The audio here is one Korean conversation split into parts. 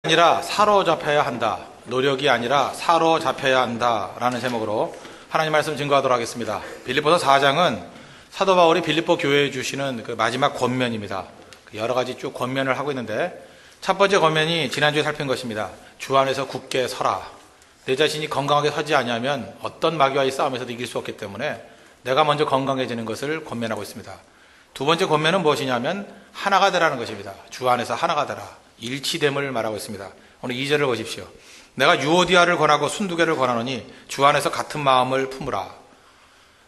아니라 사로잡혀야 한다. 노력이 아니라 사로잡혀야 한다. 라는 제목으로 하나님 말씀 증거하도록 하겠습니다. 빌립보서 4장은 사도 바울이 빌립보 교회에 주시는 그 마지막 권면입니다. 여러 가지 쭉 권면을 하고 있는데 첫 번째 권면이 지난주에 살핀 것입니다. 주 안에서 굳게 서라. 내 자신이 건강하게 서지 아니하면 어떤 마귀와의 싸움에서도 이길 수 없기 때문에 내가 먼저 건강해지는 것을 권면하고 있습니다. 두 번째 권면은 무엇이냐면 하나가 되라는 것입니다. 주 안에서 하나가 되라. 일치됨을 말하고 있습니다. 오늘 2절을 보십시오. 내가 유오디아를 권하고 순두개를 권하노니 주 안에서 같은 마음을 품으라.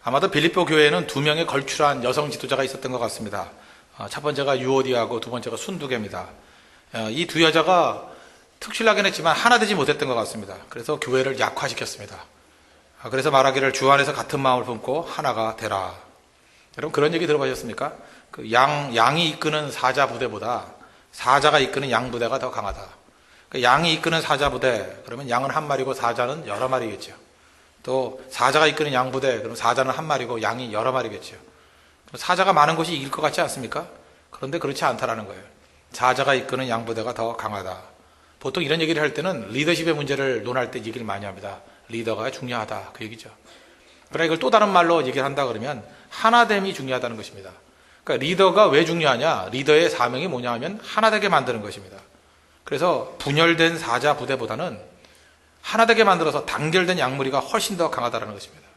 아마도 빌립보 교회에는 두 명의 걸출한 여성 지도자가 있었던 것 같습니다. 첫 번째가 유오디아고 두 번째가 순두개입니다. 이 두 여자가 특실하긴 했지만 하나 되지 못했던 것 같습니다. 그래서 교회를 약화시켰습니다. 그래서 말하기를 주 안에서 같은 마음을 품고 하나가 되라. 여러분 그런 얘기 들어보셨습니까? 그 양이 이끄는 사자 부대보다 사자가 이끄는 양 부대가 더 강하다. 양이 이끄는 사자 부대, 그러면 양은 한 마리고 사자는 여러 마리겠죠. 또 사자가 이끄는 양 부대, 그럼 사자는 한 마리고 양이 여러 마리겠죠. 사자가 많은 곳이 이길 것 같지 않습니까? 그런데 그렇지 않다라는 거예요. 사자가 이끄는 양 부대가 더 강하다. 보통 이런 얘기를 할 때는 리더십의 문제를 논할 때 얘기를 많이 합니다. 리더가 중요하다, 그 얘기죠. 그러나 이걸 또 다른 말로 얘기를 한다 그러면 하나됨이 중요하다는 것입니다. 그러니까 리더가 왜 중요하냐? 리더의 사명이 뭐냐 하면 하나되게 만드는 것입니다. 그래서 분열된 사자 부대보다는 하나되게 만들어서 단결된 양무리가 훨씬 더 강하다는 것입니다.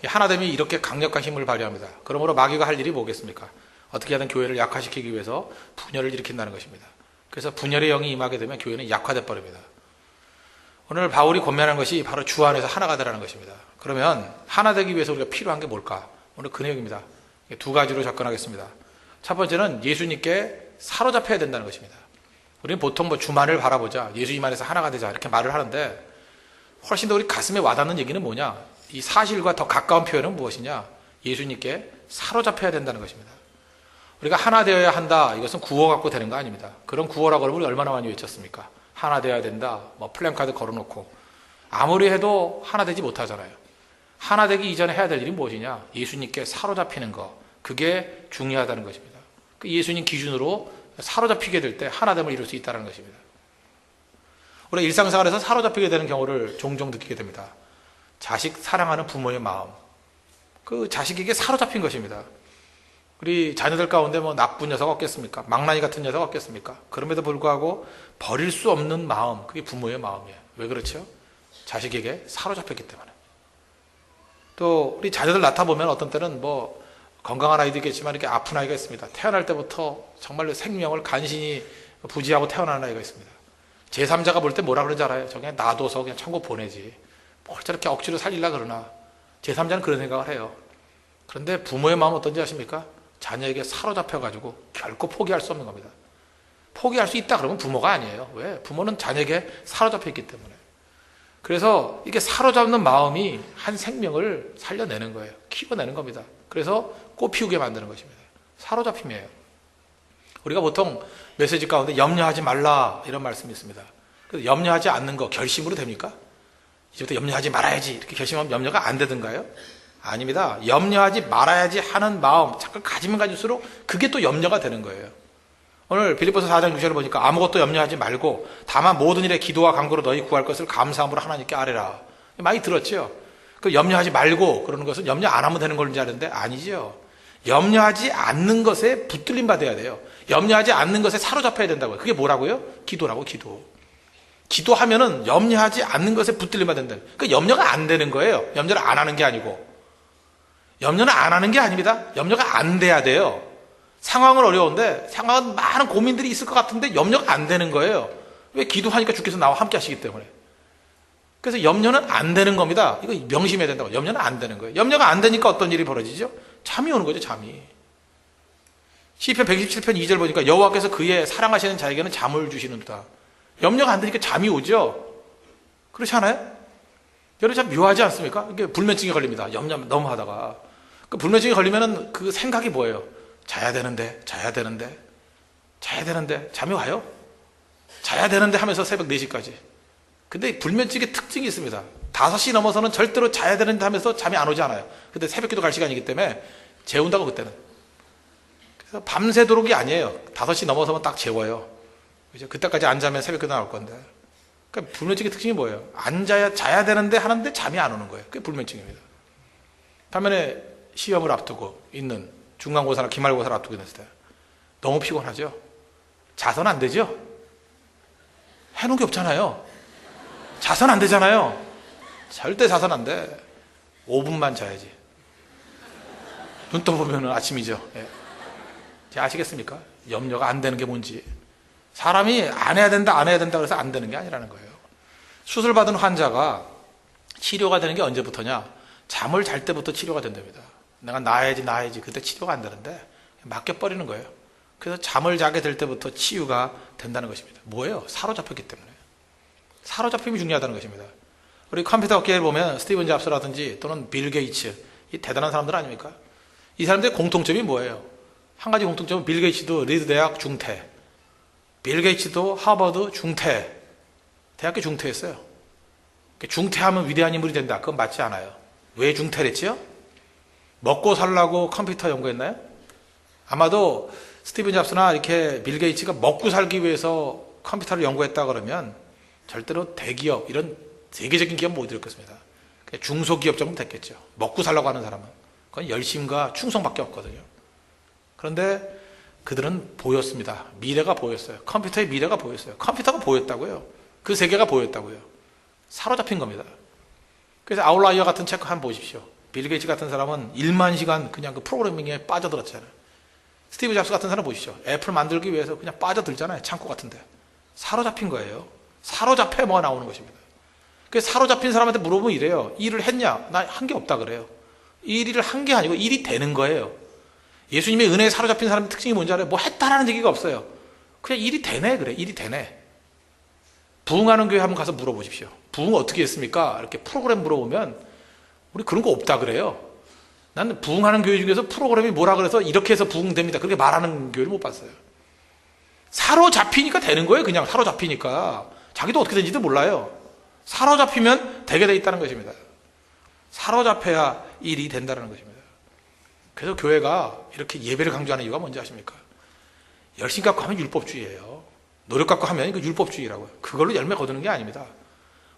하나됨이 이렇게 강력한 힘을 발휘합니다. 그러므로 마귀가 할 일이 뭐겠습니까? 어떻게 하든 교회를 약화시키기 위해서 분열을 일으킨다는 것입니다. 그래서 분열의 영이 임하게 되면 교회는 약화돼 버립니다. 오늘 바울이 권면하는 것이 바로 주 안에서 하나가 되라는 것입니다. 그러면 하나 되기 위해서 우리가 필요한 게 뭘까? 오늘 그 내용입니다. 두 가지로 접근하겠습니다. 첫 번째는 예수님께 사로잡혀야 된다는 것입니다. 우리는 보통 주만을 바라보자, 예수님 안에서 하나가 되자 이렇게 말을 하는데 훨씬 더 우리 가슴에 와닿는 얘기는 뭐냐? 이 사실과 더 가까운 표현은 무엇이냐? 예수님께 사로잡혀야 된다는 것입니다. 우리가 하나 되어야 한다, 이것은 구호 갖고 되는 거 아닙니다. 그런 구호라고 하면 우리 얼마나 많이 외쳤습니까? 하나 되어야 된다, 플랜카드 걸어놓고 아무리 해도 하나 되지 못하잖아요. 하나 되기 이전에 해야 될 일이 무엇이냐? 예수님께 사로잡히는 거, 그게 중요하다는 것입니다. 그 예수님 기준으로 사로잡히게 될 때 하나됨을 이룰 수 있다는 것입니다. 우리가 일상생활에서 사로잡히게 되는 경우를 종종 느끼게 됩니다. 자식 사랑하는 부모의 마음, 그 자식에게 사로잡힌 것입니다. 우리 자녀들 가운데 나쁜 녀석 없겠습니까? 망나니 같은 녀석 없겠습니까? 그럼에도 불구하고 버릴 수 없는 마음, 그게 부모의 마음이에요. 왜 그렇죠? 자식에게 사로잡혔기 때문에. 또 우리 자녀들 낳다보면 어떤 때는 건강한 아이도 있겠지만 이렇게 아픈 아이가 있습니다. 태어날 때부터 정말로 생명을 간신히 부지하고 태어나는 아이가 있습니다. 제3자가 볼 때 뭐라 그러는지 알아요? 그냥 놔둬서 그냥 천국 보내지. 뭘 저렇게 억지로 살리려 그러나. 제3자는 그런 생각을 해요. 그런데 부모의 마음은 어떤지 아십니까? 자녀에게 사로잡혀가지고 결코 포기할 수 없는 겁니다. 포기할 수 있다 그러면 부모가 아니에요. 왜? 부모는 자녀에게 사로잡혀 있기 때문에. 그래서 이게 사로잡는 마음이 한 생명을 살려내는 거예요. 키워내는 겁니다. 그래서 꽃피우게 만드는 것입니다. 사로잡힘이에요. 우리가 보통 메시지 가운데 염려하지 말라 이런 말씀이 있습니다. 그래서 염려하지 않는 거 결심으로 됩니까? 이제부터 염려하지 말아야지 이렇게 결심하면 염려가 안 되던가요? 아닙니다. 염려하지 말아야지 하는 마음 자꾸 가지면 가질수록 그게 또 염려가 되는 거예요. 오늘 빌립보서 4장 6절을 보니까 아무것도 염려하지 말고 다만 모든 일에 기도와 간구로 너희 구할 것을 감사함으로 하나님께 아뢰라. 많이 들었죠? 그 염려하지 말고 그러는 것은 염려 안 하면 되는 걸지 아는데 아니죠. 염려하지 않는 것에 붙들림 받아야 돼요. 염려하지 않는 것에 사로잡혀야 된다고요. 그게 뭐라고요? 기도라고, 기도. 기도하면은 염려하지 않는 것에 붙들림 받는다. 그 염려가 안 되는 거예요. 염려를 안 하는 게 아니고. 염려는 안 하는 게 아닙니다. 염려가 안 돼야 돼요. 상황은 어려운데 상황은 많은 고민들이 있을 것 같은데 염려가 안 되는 거예요. 왜? 기도하니까 주께서 나와 함께 하시기 때문에. 그래서 염려는 안 되는 겁니다. 이거 명심해야 된다고. 염려는 안 되는 거예요. 염려가 안 되니까 어떤 일이 벌어지죠? 잠이 오는 거죠, 잠이. 시편 127편 2절 보니까 여호와께서 그의 사랑하시는 자에게는 잠을 주시는다. 염려가 안 되니까 잠이 오죠? 그렇지 않아요? 여러분 참 묘하지 않습니까? 이게 불면증에 걸립니다. 염려 너무 하다가. 그 불면증에 걸리면은 그 생각이 뭐예요? 자야 되는데, 잠이 와요? 자야 되는데 하면서 새벽 4시까지. 근데 불면증의 특징이 있습니다. 5시 넘어서는 절대로 자야 되는데 하면서 잠이 안 오지 않아요. 근데 새벽기도 갈 시간이기 때문에 재운다고 그때는. 그래서 밤새도록이 아니에요. 5시 넘어서면 딱 재워요. 그죠? 그때까지 안 자면 새벽에 나올 건데. 그러니까 불면증의 특징이 뭐예요? 앉아야, 자야 되는데 하는데 잠이 안 오는 거예요. 그게 불면증입니다. 반면에 시험을 앞두고 있는 중간고사나 기말고사를 앞두고 있는 때 너무 피곤하죠? 자서는 안 되죠? 해놓은 게 없잖아요. 자서는 안 되잖아요. 절대 자서는 안 돼. 5분만 자야지. 눈 떠보면 아침이죠. 예. 아시겠습니까? 염려가 안 되는 게 뭔지. 사람이 안 해야 된다, 안 해야 된다 그래서 안 되는 게 아니라는 거예요. 수술받은 환자가 치료가 되는 게 언제부터냐? 잠을 잘 때부터 치료가 된답니다. 내가 나아야지 그때 치료가 안 되는데 맡겨버리는 거예요. 그래서 잠을 자게 될 때부터 치유가 된다는 것입니다. 뭐예요? 사로잡혔기 때문에. 사로잡힘이 중요하다는 것입니다. 우리 컴퓨터 업계에 보면 스티븐 잡스라든지 또는 빌 게이츠, 이 대단한 사람들 아닙니까? 이 사람들의 공통점이 뭐예요? 한 가지 공통점은 빌 게이츠도 리드 대학 중퇴, 빌 게이츠도 하버드 중퇴, 대학교 중퇴했어요. 중퇴하면 위대한 인물이 된다. 그건 맞지 않아요. 왜 중퇴를 했지요? 먹고 살라고 컴퓨터 연구했나요? 아마도 스티븐 잡스나 이렇게 빌 게이츠가 먹고 살기 위해서 컴퓨터를 연구했다 그러면 절대로 대기업, 이런 세계적인 기업 못 이뤘겠습니다. 중소기업 정도 됐겠죠. 먹고 살라고 하는 사람은. 그건 열심과 충성밖에 없거든요. 그런데 그들은 보였습니다. 미래가 보였어요. 컴퓨터의 미래가 보였어요. 컴퓨터가 보였다고요. 그 세계가 보였다고요. 사로잡힌 겁니다. 그래서 아웃라이어 같은 책 한번 보십시오. 빌 게이츠 같은 사람은 1만 시간 그냥 그 프로그래밍에 빠져들었잖아요. 스티브 잡스 같은 사람 보시죠. 애플 만들기 위해서 그냥 빠져들잖아요. 창고 같은데. 사로잡힌 거예요. 사로잡혀 뭐가 나오는 것입니다. 그래서 사로잡힌 사람한테 물어보면 이래요. 일을 했냐? 나 한 게 없다 그래요. 일을 한 게 아니고 일이 되는 거예요. 예수님의 은혜에 사로잡힌 사람의 특징이 뭔지 알아요? 뭐 했다라는 얘기가 없어요. 그냥 일이 되네 그래. 일이 되네. 부흥하는 교회 한번 가서 물어보십시오. 부흥 어떻게 했습니까? 이렇게 프로그램 물어보면 우리 그런 거 없다 그래요. 나는 부흥하는 교회 중에서 프로그램이 뭐라 그래서 이렇게 해서 부흥됩니다. 그렇게 말하는 교회를 못 봤어요. 사로잡히니까 되는 거예요. 그냥 사로잡히니까. 자기도 어떻게 된지도 몰라요. 사로잡히면 되게 돼 있다는 것입니다. 사로잡혀야 일이 된다는 것입니다. 그래서 교회가 이렇게 예배를 강조하는 이유가 뭔지 아십니까? 열심 갖고 하면 율법주의예요. 노력 갖고 하면 이거 율법주의라고요. 그걸로 열매 거두는 게 아닙니다.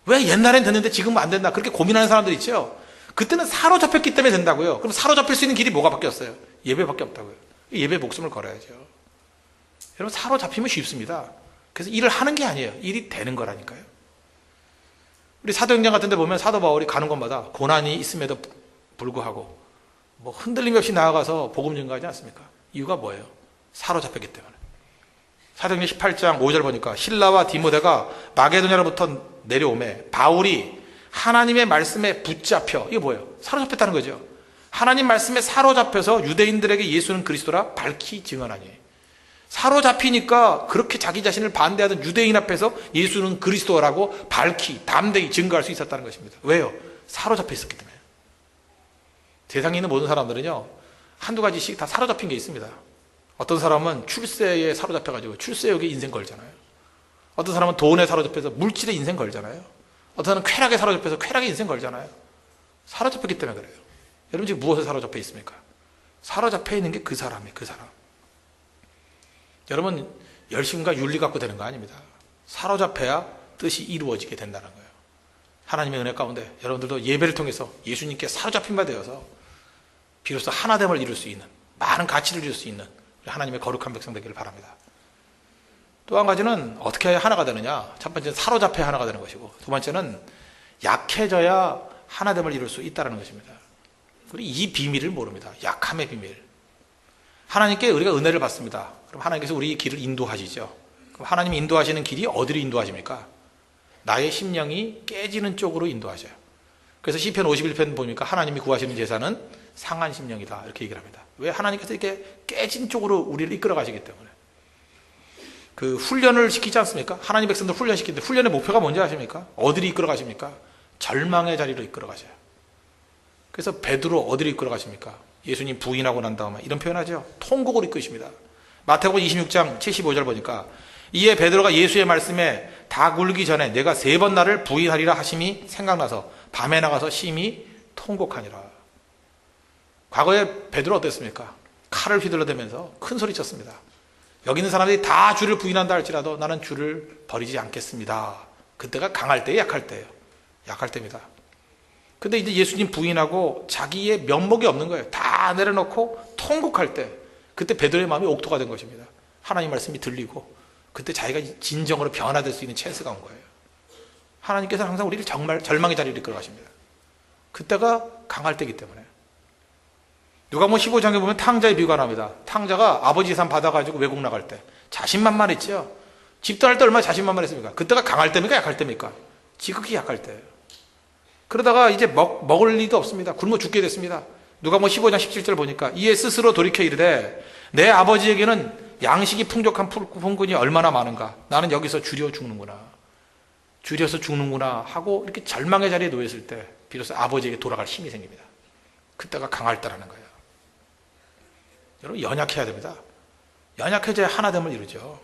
왜 옛날엔 됐는데 지금은 안 된다. 그렇게 고민하는 사람들 있죠. 그때는 사로잡혔기 때문에 된다고요. 그럼 사로잡힐 수 있는 길이 뭐가 바뀌었어요? 예배밖에 없다고요. 예배에 목숨을 걸어야죠. 여러분 사로잡히면 쉽습니다. 그래서 일을 하는 게 아니에요. 일이 되는 거라니까요. 우리 사도행전 같은 데 보면 사도 바울이 가는 곳마다 고난이 있음에도 불구하고 뭐 흔들림 없이 나아가서 복음 증거하지 않습니까? 이유가 뭐예요? 사로잡혔기 때문에. 사도행전 18장 5절 보니까 실라와 디모데가 마게도냐로부터 내려오매 바울이 하나님의 말씀에 붙잡혀, 이게 뭐예요? 사로잡혔다는 거죠. 하나님 말씀에 사로잡혀서 유대인들에게 예수는 그리스도라 밝히 증언하니. 사로잡히니까 그렇게 자기 자신을 반대하던 유대인 앞에서 예수는 그리스도라고 밝히 담대히 증거할 수 있었다는 것입니다. 왜요? 사로잡혀 있었기 때문에. 세상에 있는 모든 사람들은요, 한두 가지씩 다 사로잡힌 게 있습니다. 어떤 사람은 출세에 사로잡혀가지고 출세욕에 인생 걸잖아요. 어떤 사람은 돈에 사로잡혀서 물질에 인생 걸잖아요. 어떤 사람은 쾌락에 사로잡혀서 쾌락에 인생 걸잖아요. 사로잡혔기 때문에 그래요. 여러분 지금 무엇에 사로잡혀 있습니까? 사로잡혀 있는 게 그 사람이에요. 그 사람. 여러분 열심과 윤리 갖고 되는 거 아닙니다. 사로잡혀야 뜻이 이루어지게 된다는 거예요. 하나님의 은혜 가운데 여러분들도 예배를 통해서 예수님께 사로잡힌 바 되어서 비로소 하나됨을 이룰 수 있는, 많은 가치를 이룰 수 있는 하나님의 거룩한 백성 되기를 바랍니다. 또 한 가지는 어떻게 해야 하나가 되느냐. 첫 번째는 사로잡혀야 하나가 되는 것이고, 두 번째는 약해져야 하나됨을 이룰 수 있다는 것입니다. 우리 이 비밀을 모릅니다. 약함의 비밀. 하나님께 우리가 은혜를 받습니다. 그럼 하나님께서 우리 길을 인도하시죠. 그럼 하나님이 인도하시는 길이 어디로 인도하십니까? 나의 심령이 깨지는 쪽으로 인도하셔요. 그래서 시편 51편 보니까 하나님이 구하시는 제사는 상한 심령이다 이렇게 얘기를 합니다. 왜? 하나님께서 이렇게 깨진 쪽으로 우리를 이끌어 가시기 때문에. 그 훈련을 시키지 않습니까? 하나님 백성들 훈련시키는데 훈련의 목표가 뭔지 아십니까? 어디로 이끌어 가십니까? 절망의 자리로 이끌어 가셔요. 그래서 베드로 어디로 이끌어 가십니까? 예수님 부인하고 난 다음에 이런 표현하죠. 통곡을 이끄십니다. 마태복음 26장 75절 보니까 이에 베드로가 예수의 말씀에 다 굴기 전에 내가 3번 나를 부인하리라 하심이 생각나서 밤에 나가서 심히 통곡하니라. 과거에 베드로 어땠습니까? 칼을 휘둘러대면서 큰 소리 쳤습니다. 여기 있는 사람들이 다 주를 부인한다 할지라도 나는 주를 버리지 않겠습니다. 그때가 강할 때예요, 약할 때예요? 약할 때입니다. 근데 이제 예수님 부인하고 자기의 면목이 없는 거예요. 다 내려놓고 통곡할 때, 그때 베드로의 마음이 옥토가 된 것입니다. 하나님 말씀이 들리고 그때 자기가 진정으로 변화될 수 있는 찬스가 온 거예요. 하나님께서는 항상 우리를 정말 절망의 자리를 이끌어 가십니다. 그때가 강할 때이기 때문에. 누가복음 15장에 보면 탕자의 비유가 나옵니다. 탕자가 아버지 재산 받아가지고 외국 나갈 때 자신만만했죠. 집도할 때 얼마나 자신만만했습니까? 그때가 강할 때입니까, 약할 때입니까? 지극히 약할 때예요. 그러다가 이제 먹을 리도 없습니다. 굶어 죽게 됐습니다. 누가복음 15장 17절 보니까 이에 스스로 돌이켜 이르되 내 아버지에게는 양식이 풍족한 품꾼이 얼마나 많은가. 나는 여기서 줄여서 죽는구나 하고 이렇게 절망의 자리에 놓였을 때 비로소 아버지에게 돌아갈 힘이 생깁니다. 그때가 강할 때라는 거예요. 여러분, 연약해야 됩니다. 연약해져야 하나됨을 이루죠.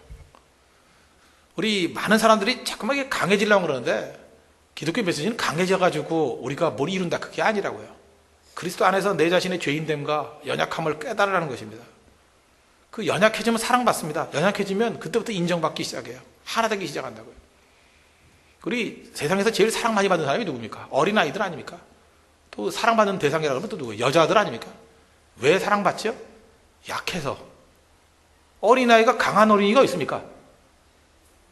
우리 많은 사람들이 자꾸만 이게 강해지려고 그러는데 기독교 메시지는 강해져가지고 우리가 뭘 이룬다, 그게 아니라고요. 그리스도 안에서 내 자신의 죄인됨과 연약함을 깨달으라는 것입니다. 그 연약해지면 사랑받습니다. 연약해지면 그때부터 인정받기 시작해요. 하나 되기 시작한다고요. 우리 세상에서 제일 사랑 많이 받는 사람이 누굽니까? 어린아이들 아닙니까? 또 사랑받는 대상이라고 하면 또 누구예요? 여자들 아닙니까? 왜 사랑받죠? 약해서. 어린아이가 강한 어린이가 있습니까?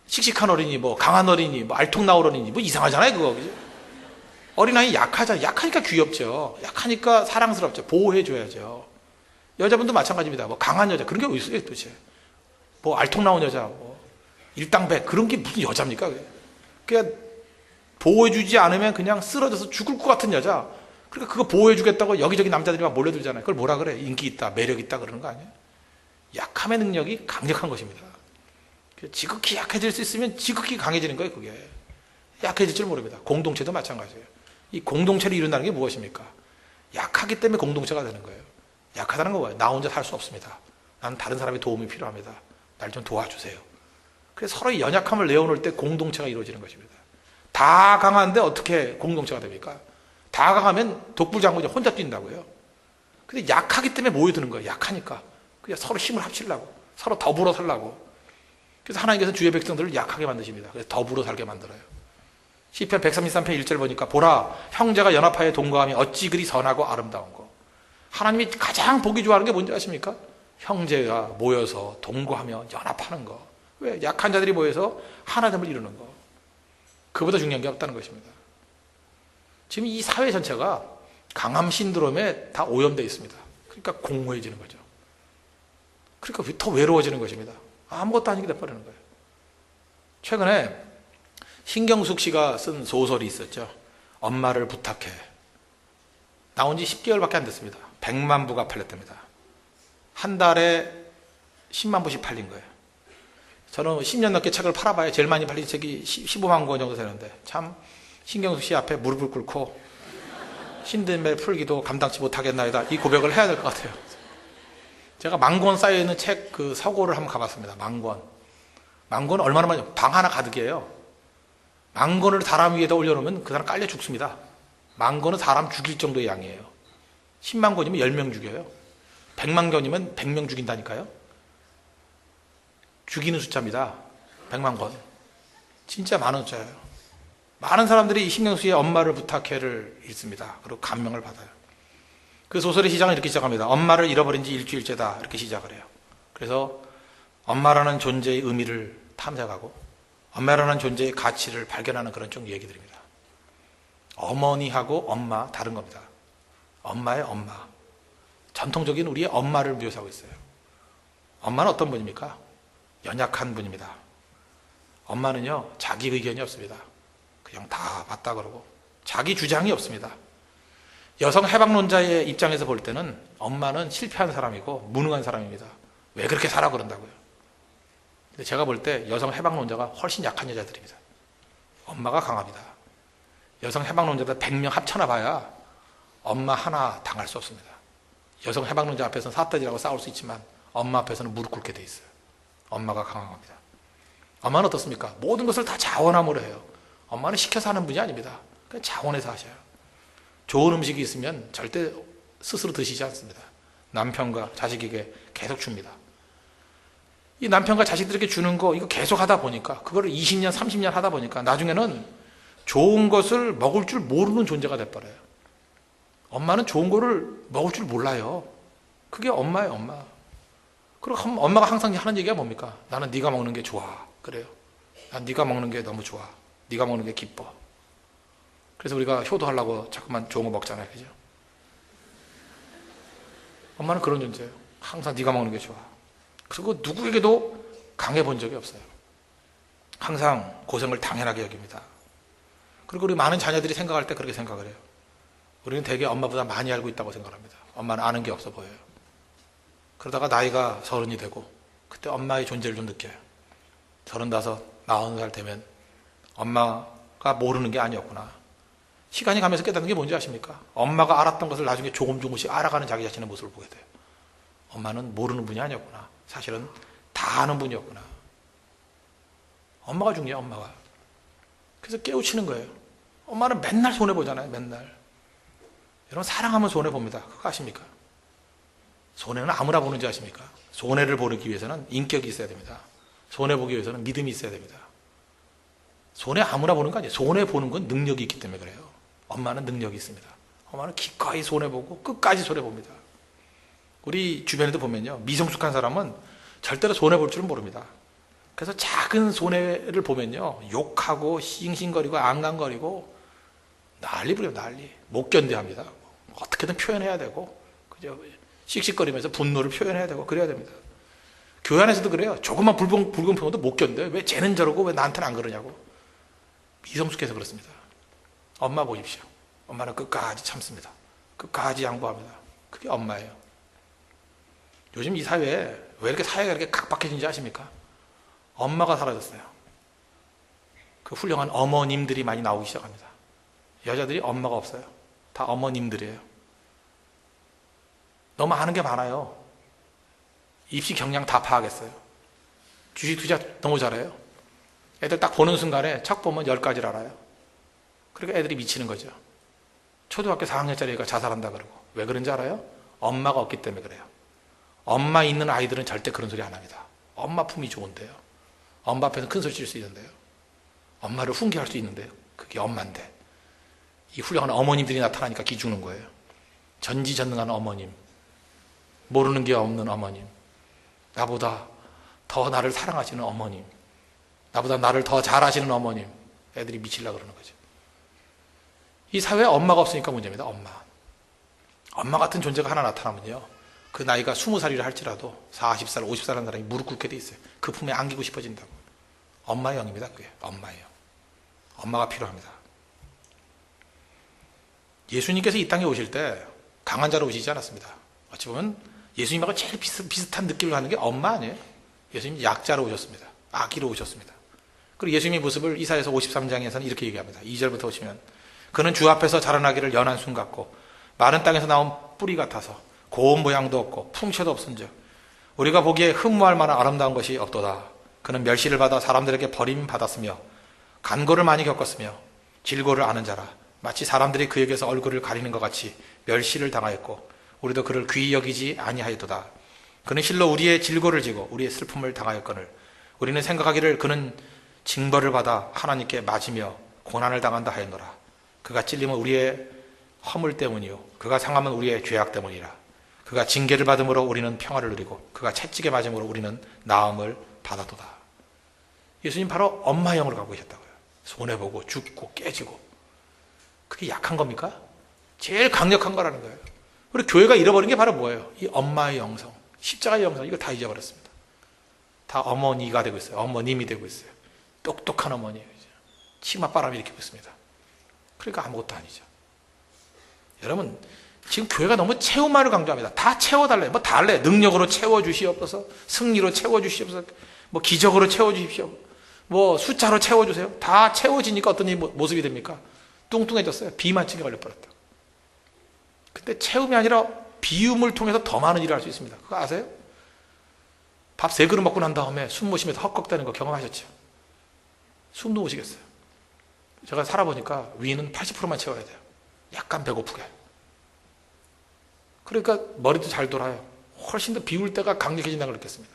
씩씩한 어린이, 강한 어린이, 알통나올 어린이, 이상하잖아요, 그거. 그죠? 어린아이 약하잖아요. 약하니까 귀엽죠. 약하니까 사랑스럽죠. 보호해줘야죠. 여자분도 마찬가지입니다. 강한 여자, 그런 게 어디 있어요, 도대체? 알통나온 여자, 일당백, 그런 게 무슨 여자입니까? 그러니까 보호해주지 않으면 그냥 쓰러져서 죽을 것 같은 여자. 그러니까 그거 보호해주겠다고 여기저기 남자들이 막 몰려들잖아요. 그걸 뭐라 그래? 인기 있다, 매력 있다 그러는 거 아니에요? 약함의 능력이 강력한 것입니다. 지극히 약해질 수 있으면 지극히 강해지는 거예요, 그게. 약해질 줄 모릅니다. 공동체도 마찬가지예요. 이 공동체를 이룬다는 게 무엇입니까? 약하기 때문에 공동체가 되는 거예요. 약하다는 건 뭐예요? 나 혼자 살 수 없습니다. 나는 다른 사람의 도움이 필요합니다. 날 좀 도와주세요. 그래서 서로의 연약함을 내어놓을 때 공동체가 이루어지는 것입니다. 다 강한데 어떻게 공동체가 됩니까? 다 강하면 독불장군이 혼자 뛴다고요. 근데 약하기 때문에 모여드는 거예요. 약하니까. 그냥 서로 힘을 합치려고. 서로 더불어 살라고. 그래서 하나님께서 주의 백성들을 약하게 만드십니다. 그래서 더불어 살게 만들어요. 시편 133편 1절 보니까 보라, 형제가 연합하여 동거함이 어찌 그리 선하고 아름다운 거. 하나님이 가장 보기 좋아하는 게 뭔지 아십니까? 형제가 모여서 동거하며 연합하는 거. 왜? 약한 자들이 모여서 하나됨을 이루는 거. 그보다 중요한 게 없다는 것입니다. 지금 이 사회 전체가 강함 신드롬에 다 오염되어 있습니다. 그러니까 공허해지는 거죠. 그러니까 더 외로워지는 것입니다. 아무것도 아니게 돼버리는 거예요. 최근에 신경숙 씨가 쓴 소설이 있었죠. 엄마를 부탁해. 나온 지 10개월밖에 안 됐습니다. 100만 부가 팔렸답니다. 한 달에 10만 부씩 팔린 거예요. 저는 10년 넘게 책을 팔아봐야 제일 많이 팔린 책이 15만 권 정도 되는데 참 신경숙 씨 앞에 무릎을 꿇고 신들매 풀기도 감당치 못하겠나이다, 이 고백을 해야 될 것 같아요. 제가 10,000권 쌓여있는 책 그 서고를 한번 가봤습니다. 10,000권. 10,000권 얼마나 많이, 방 하나 가득이에요. 10,000권을 사람 위에다 올려놓으면 그 사람 깔려 죽습니다. 10,000권은 사람 죽일 정도의 양이에요. 10만 권이면 10명 죽여요. 100만 권이면 100명 죽인다니까요. 죽이는 숫자입니다. 100만 권. 진짜 많은 숫자예요. 많은 사람들이 신경수의 엄마를 부탁해를 읽습니다. 그리고 감명을 받아요. 그 소설의 시작은 이렇게 시작합니다. 엄마를 잃어버린 지 일주일째다, 이렇게 시작을 해요. 그래서 엄마라는 존재의 의미를 탐색하고 엄마라는 존재의 가치를 발견하는 그런 쪽 얘기들입니다. 어머니하고 엄마 다른 겁니다. 엄마의 엄마. 전통적인 우리의 엄마를 묘사하고 있어요. 엄마는 어떤 분입니까? 연약한 분입니다. 엄마는요, 자기 의견이 없습니다. 그냥 다 맞다 그러고 자기 주장이 없습니다. 여성 해방론자의 입장에서 볼 때는 엄마는 실패한 사람이고 무능한 사람입니다. 왜 그렇게 살아 그런다고요. 근데 제가 볼 때 여성 해방론자가 훨씬 약한 여자들입니다. 엄마가 강합니다. 여성 해방론자들 100명 합쳐놔 봐야 엄마 하나 당할 수 없습니다. 여성 해방론자 앞에서는 사태지라고 싸울 수 있지만 엄마 앞에서는 무릎 꿇게 돼 있어요. 엄마가 강한 겁니다. 엄마는 어떻습니까? 모든 것을 다 자원함으로 해요. 엄마는 시켜서 하는 분이 아닙니다. 그냥 자원해서 하셔요. 좋은 음식이 있으면 절대 스스로 드시지 않습니다. 남편과 자식에게 계속 줍니다. 이 남편과 자식들에게 주는 거 이거 계속 하다 보니까 그거를 20년, 30년 하다 보니까 나중에는 좋은 것을 먹을 줄 모르는 존재가 돼버려요. 엄마는 좋은 거를 먹을 줄 몰라요. 그게 엄마예요, 엄마. 그리고 엄마가 항상 하는 얘기가 뭡니까? 나는 네가 먹는 게 좋아. 그래요. 난 네가 먹는 게 너무 좋아. 네가 먹는 게 기뻐. 그래서 우리가 효도하려고 자꾸만 좋은 거 먹잖아요. 그죠? 엄마는 그런 존재예요. 항상 네가 먹는 게 좋아. 그리고 누구에게도 강해 본 적이 없어요. 항상 고생을 당연하게 여깁니다. 그리고 우리 많은 자녀들이 생각할 때 그렇게 생각을 해요. 우리는 되게 엄마보다 많이 알고 있다고 생각합니다. 엄마는 아는 게 없어 보여요. 그러다가 나이가 30이 되고 그때 엄마의 존재를 좀 느껴요. 35, 40살 되면 엄마가 모르는 게 아니었구나. 시간이 가면서 깨닫는 게 뭔지 아십니까? 엄마가 알았던 것을 나중에 조금씩 알아가는 자기 자신의 모습을 보게 돼요. 엄마는 모르는 분이 아니었구나. 사실은 다 아는 분이었구나. 엄마가 중요해요, 엄마가. 그래서 깨우치는 거예요. 엄마는 맨날 손해보잖아요, 맨날. 여러분, 사랑하면 손해봅니다. 그거 아십니까? 손해는 아무나 보는지 아십니까? 손해를 보기 위해서는 인격이 있어야 됩니다. 손해보기 위해서는 믿음이 있어야 됩니다. 손해 아무나 보는 거 아니에요. 손해보는 건 능력이 있기 때문에 그래요. 엄마는 능력이 있습니다. 엄마는 기꺼이 손해보고 끝까지 손해봅니다. 우리 주변에도 보면요, 미성숙한 사람은 절대로 손해볼 줄은 모릅니다. 그래서 작은 손해를 보면요, 욕하고 싱싱거리고 앙앙거리고 난리 부려요. 난리. 못 견뎌합니다. 어떻게든 표현해야 되고, 그죠? 씩씩거리면서 분노를 표현해야 되고 그래야 됩니다. 교회 안에서도 그래요. 조금만 불공평해도 못 견뎌요. 왜 쟤는 저러고 왜 나한테는 안 그러냐고. 미성숙해서 그렇습니다. 엄마 보십시오. 엄마는 끝까지 참습니다. 끝까지 양보합니다. 그게 엄마예요. 요즘 이 사회에 왜 이렇게 사회가 이렇게 각박해진지 아십니까? 엄마가 사라졌어요. 그 훌륭한 어머님들이 많이 나오기 시작합니다. 여자들이 엄마가 없어요. 다 어머님들이에요. 너무 아는 게 많아요. 입시 경량 다 파악했어요. 주식 투자 너무 잘해요. 애들 딱 보는 순간에 책 보면 10가지를 알아요. 그러니까 애들이 미치는 거죠. 초등학교 4학년짜리 애가 자살한다 그러고. 왜 그런지 알아요? 엄마가 없기 때문에 그래요. 엄마 있는 아이들은 절대 그런 소리 안 합니다. 엄마 품이 좋은데요. 엄마 앞에서 큰 소리 칠 수 있는데요. 엄마를 훈계할 수 있는데요. 그게 엄마인데. 이 훌륭한 어머님들이 나타나니까 기죽는 거예요. 전지전능한 어머님. 모르는 게 없는 어머님. 나보다 더 나를 사랑하시는 어머님. 나보다 나를 더 잘하시는 어머님. 애들이 미치려고 그러는 거죠. 이 사회에 엄마가 없으니까 문제입니다. 엄마. 엄마 같은 존재가 하나 나타나면요, 그 나이가 20살이라 할지라도 40살, 50살 하는 사람이 무릎 꿇게 돼 있어요. 그 품에 안기고 싶어진다고. 엄마의 영입니다. 그게 엄마예요. 엄마가 필요합니다. 예수님께서 이 땅에 오실 때 강한 자로 오시지 않았습니다. 어찌 보면 예수님하고 제일 비슷한 느낌을 하는 게 엄마 아니에요? 예수님 약자로 오셨습니다. 아기로 오셨습니다. 그리고 예수님의 모습을 이사야서 53장에서는 이렇게 얘기합니다. 2절부터 보시면, 그는 주 앞에서 자라나기를 연한 순 같고 마른 땅에서 나온 뿌리 같아서 고운 모양도 없고 풍채도 없은즉 우리가 보기에 흠모할 만한 아름다운 것이 없도다. 그는 멸시를 받아 사람들에게 버림받았으며 간고를 많이 겪었으며 질고를 아는 자라. 마치 사람들이 그에게서 얼굴을 가리는 것 같이 멸시를 당하였고 우리도 그를 귀히 여기지 아니하였도다. 그는 실로 우리의 질고를 지고 우리의 슬픔을 당하였거늘 우리는 생각하기를 그는 징벌을 받아 하나님께 맞으며 고난을 당한다 하였노라. 그가 찔림은 우리의 허물 때문이요 그가 상함은 우리의 죄악 때문이라. 그가 징계를 받음으로 우리는 평화를 누리고 그가 채찍에 맞음으로 우리는 나음을 받았도다. 예수님 바로 엄마 영으로 가고 계셨다고요. 손해보고 죽고 깨지고. 그게 약한 겁니까? 제일 강력한 거라는 거예요. 우리 교회가 잃어버린 게 바로 뭐예요? 이 엄마의 영성, 십자가의 영성, 이거 다 잊어버렸습니다. 다 어머니가 되고 있어요. 어머님이 되고 있어요. 똑똑한 어머니예요. 치맛바람이 일으키고 있습니다. 그러니까 아무것도 아니죠. 여러분, 지금 교회가 너무 채움만을 강조합니다. 다 채워달래요. 뭐 다 할래. 능력으로 채워주시옵소서, 승리로 채워주시옵소서, 뭐 기적으로 채워주십시오, 뭐 숫자로 채워주세요. 다 채워지니까 어떤 모습이 됩니까? 뚱뚱해졌어요. 비만증에 걸려버렸다. 근데 채움이 아니라 비움을 통해서 더 많은 일을 할 수 있습니다. 그거 아세요? 밥 3그릇 먹고 난 다음에 숨 모시면서 헉헉대는 거 경험하셨죠? 숨도 못 쉬겠어요. 제가 살아보니까 위는 80%만 채워야 돼요. 약간 배고프게. 그러니까 머리도 잘 돌아요. 훨씬 더 비울 때가 강력해진다고 느꼈습니다.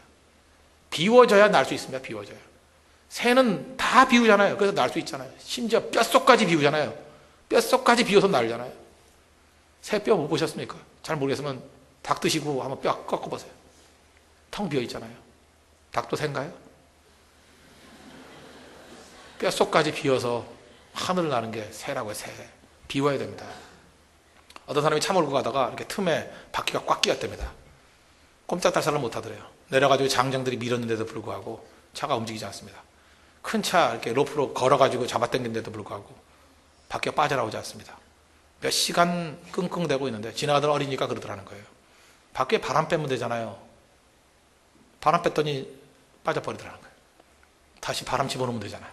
비워져야 날 수 있습니다. 비워져야. 새는 다 비우잖아요. 그래서 날 수 있잖아요. 심지어 뼛속까지 비우잖아요. 뼛속까지 비워서 날잖아요. 새 뼈 못 보셨습니까? 잘 모르겠으면 닭 드시고 한번 뼈 꺾어보세요. 텅 비어 있잖아요. 닭도 새인가요? 뼛속까지 비워서 하늘을 나는 게 새라고요. 새. 비워야 됩니다. 어떤 사람이 차 몰고 가다가 이렇게 틈에 바퀴가 꽉 끼었답니다. 꼼짝달싹을 못하더래요. 내려가지고 장정들이 밀었는데도 불구하고 차가 움직이지 않습니다. 큰 차 이렇게 로프로 걸어가지고 잡아당긴데도 불구하고 바퀴가 빠져나오지 않습니다. 몇 시간 끙끙대고 있는데 지나가던 어린이가 그러더라는 거예요. 바퀴에 바람 빼면 되잖아요. 바람 뺐더니 빠져버리더라는 거예요. 다시 바람 집어넣으면 되잖아요.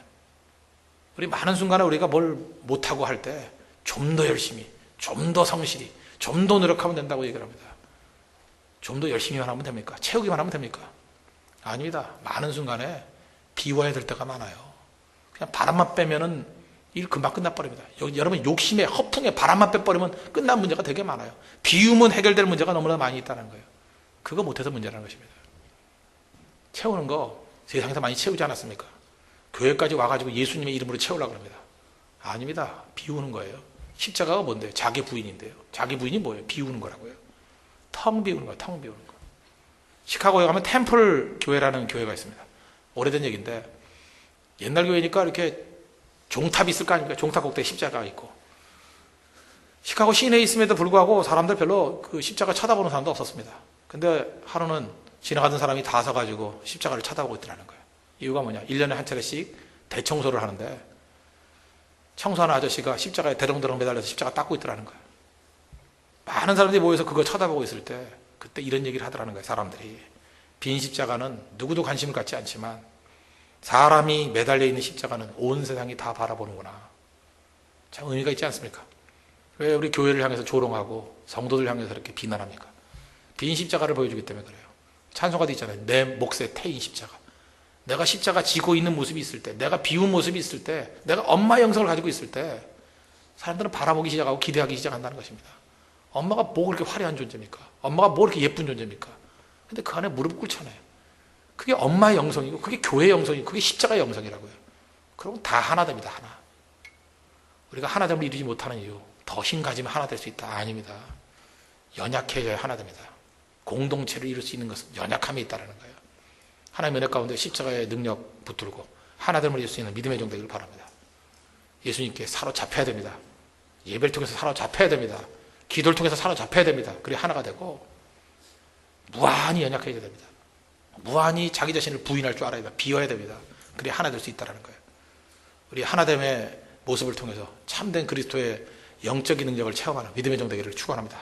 우리 많은 순간에 우리가 뭘 못하고 할 때 좀 더 열심히, 좀 더 성실히, 좀 더 노력하면 된다고 얘기를 합니다. 좀 더 열심히만 하면 됩니까? 채우기만 하면 됩니까? 아닙니다. 많은 순간에 비워야 될 때가 많아요. 그냥 바람만 빼면은 일 금방 끝나버립니다. 여러분 욕심에 허풍에 바람만 빼버리면 끝난 문제가 되게 많아요. 비우면 해결될 문제가 너무나 많이 있다는 거예요. 그거 못해서 문제라는 것입니다. 채우는 거 세상에서 많이 채우지 않았습니까? 교회까지 와가지고 예수님의 이름으로 채우려고 합니다. 아닙니다. 비우는 거예요. 십자가가 뭔데요? 자기 부인인데요. 자기 부인이 뭐예요? 비우는 거라고요. 텅 비우는 거예요. 텅 비우는 거. 시카고에 가면 템플 교회라는 교회가 있습니다. 오래된 얘기인데 옛날 교회니까 이렇게 종탑이 있을 거 아닙니까? 종탑 꼭대기 십자가가 있고 시카고 시내에 있음에도 불구하고 사람들 별로 그 십자가 쳐다보는 사람도 없었습니다. 근데 하루는 지나가던 사람이 다 서가지고 십자가를 쳐다보고 있더라는 거예요. 이유가 뭐냐? 1년에 한 차례씩 대청소를 하는데 청소하는 아저씨가 십자가에 대롱대롱 매달려서 십자가 닦고 있더라는 거예요. 많은 사람들이 모여서 그걸 쳐다보고 있을 때 그때 이런 얘기를 하더라는 거예요. 사람들이 빈 십자가는 누구도 관심을 갖지 않지만 사람이 매달려 있는 십자가는 온 세상이 다 바라보는구나. 참 의미가 있지 않습니까? 왜 우리 교회를 향해서 조롱하고 성도들 향해서 이렇게 비난합니까? 빈 십자가를 보여주기 때문에 그래요. 찬송가도 있잖아요. 내 몫에 태인 십자가. 내가 십자가 지고 있는 모습이 있을 때, 내가 비운 모습이 있을 때, 내가 엄마의 영성을 가지고 있을 때 사람들은 바라보기 시작하고 기대하기 시작한다는 것입니다. 엄마가 뭐 그렇게 화려한 존재입니까? 엄마가 뭐 그렇게 예쁜 존재입니까? 근데 그 안에 무릎 꿇잖아요. 그게 엄마의 영성이고 그게 교회의 영성이고 그게 십자가의 영성이라고요. 그러면 다 하나 됩니다. 하나. 우리가 하나됨을 이루지 못하는 이유, 더 힘 가지면 하나 될 수 있다. 아닙니다. 연약해져야 하나 됩니다. 공동체를 이룰 수 있는 것은 연약함이 있다는 거예요. 하나님의 은혜 가운데 십자가의 능력 붙들고 하나됨을 이룰 수 있는 믿음의 종 되기를 바랍니다. 예수님께 사로잡혀야 됩니다. 예배를 통해서 사로잡혀야 됩니다. 기도를 통해서 사로잡혀야 됩니다. 그래 하나가 되고 무한히 연약해져야 됩니다. 무한히 자기 자신을 부인할 줄 알아야 됩니다. 비워야 됩니다. 그래 하나 될 수 있다는 거예요. 우리 하나됨의 모습을 통해서 참된 그리스도의 영적인 능력을 체험하는 믿음의 종 되기를 축원합니다.